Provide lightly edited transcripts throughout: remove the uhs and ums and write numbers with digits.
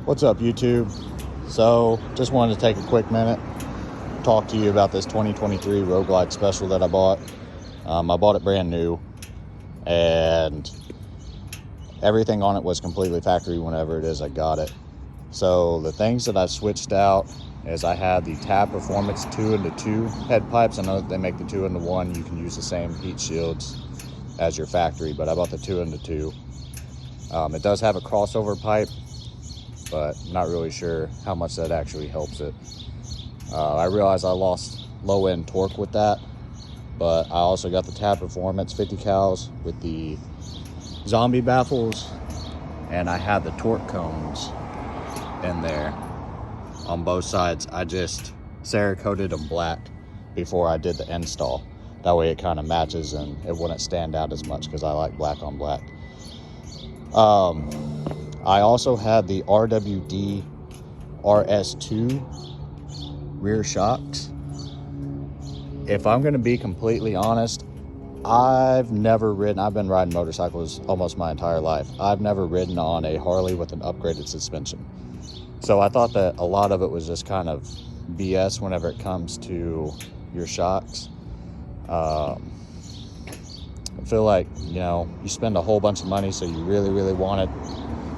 What's up, YouTube? So just wanted to take a quick minute, talk to you about this 2023 Road Glide Special that I bought. I bought it brand new, and everything on it was completely factory whenever it is I got it. So the things that I switched out is I had the Tab Performance 2-in-2 head pipes. I know that they make the 2-in-1. You can use the same heat shields as your factory, but I bought the 2-in-2. It does have a crossover pipe, but I'm not really sure how much that actually helps it. I realized I lost low-end torque with that, but I also got the Tab Performance 50 cals with the zombie baffles, and I had the torque cones in there on both sides. I just Cerakoted them black before I did the install. That way it kind of matches and it wouldn't stand out as much because I like black on black. I also had the RWD RS-2 rear shocks. If I'm going to be completely honest, I've been riding motorcycles almost my entire life. I've never ridden on a Harley with an upgraded suspension. So I thought that a lot of it was just kind of BS whenever it comes to your shocks. I feel like, you spend a whole bunch of money, so you really want to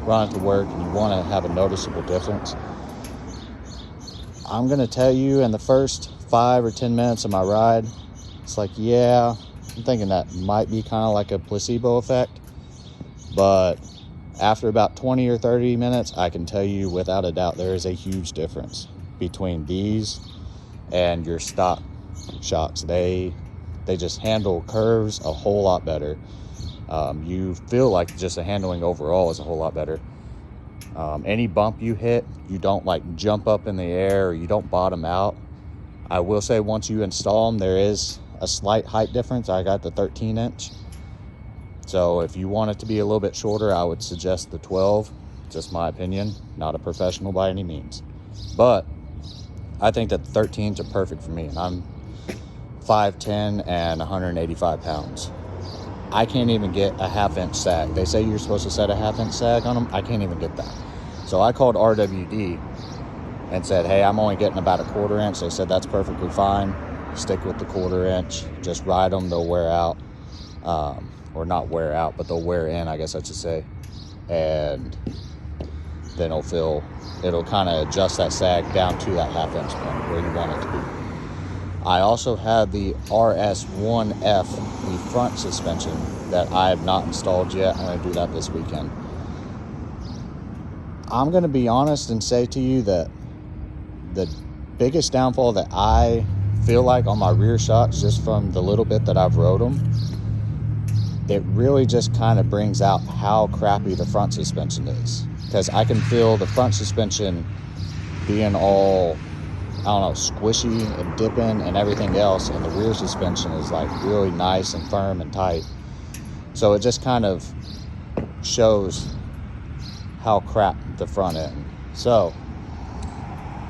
run it to work and you want to have a noticeable difference. I'm going to tell you, in the first 5 or 10 minutes of my ride, it's like, yeah, I'm thinking that might be kind of like a placebo effect. But after about 20 or 30 minutes, I can tell you without a doubt there is a huge difference between these and your stock shocks. They just handle curves a whole lot better. You feel like just the handling overall is a whole lot better. Any bump you hit, you don't like jump up in the air, or you don't bottom out. I will say once you install them, there is a slight height difference. I got the 13-inch. So if you want it to be a little bit shorter, I would suggest the 12. Just my opinion, not a professional by any means. But I think that the 13s are perfect for me. And I'm 5'10" and 185 pounds. I can't even get a 1/2-inch sag. They say you're supposed to set a 1/2-inch sag on them. I can't even get that. So I called RWD and said, hey, I'm only getting about a 1/4 inch. They said that's perfectly fine. Stick with the 1/4 inch. Just ride them. They'll wear out. Or not wear out, but they'll wear in, I guess I should say. And then it'll kind of adjust that sag down to that 1/2-inch point where you want it to be. I also had the RS-1F, the front suspension, that I have not installed yet. I'm going to do that this weekend. I'm going to be honest and say to you that the biggest downfall that I feel like on my rear shocks, just from the little bit that I've rode them, it really just kind of brings out how crappy the front suspension is. Because I can feel the front suspension being all, squishy and dipping and everything else, and the rear suspension is like really nice and firm and tight. So it just kind of shows how crap the front end. So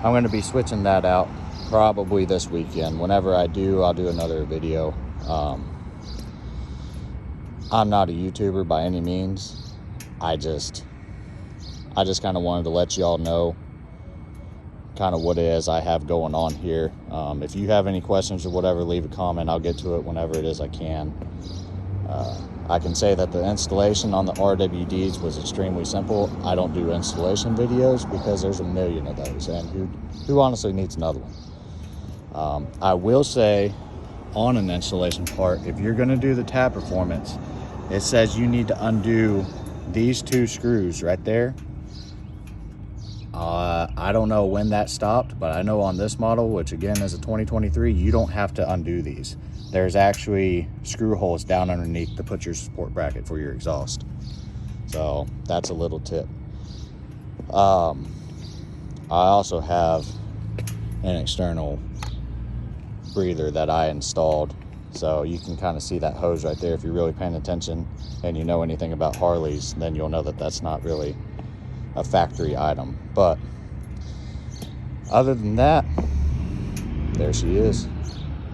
I'm going to be switching that out probably this weekend. Whenever I do, I'll do another video. I'm not a YouTuber by any means. I just kind of wanted to let y'all know kind of what it is I have going on here. If you have any questions or whatever, leave a comment. I'll get to it whenever it is I can. I can say that the installation on the RWDs was extremely simple. I don't do installation videos because there's a million of those, and who honestly needs another one? I will say, on an installation part, if you're going to do the Tab Performance, it says you need to undo these 2 screws right there. I don't know when that stopped, but I know on this model, which again is a 2023, you don't have to undo these. There's actually screw holes down underneath to put your support bracket for your exhaust. So that's a little tip. I also have an external breather that I installed. So you can kind of see that hose right there. If you're really paying attention and you know anything about Harleys, then you'll know that that's not really a factory item. But other than that, there she is.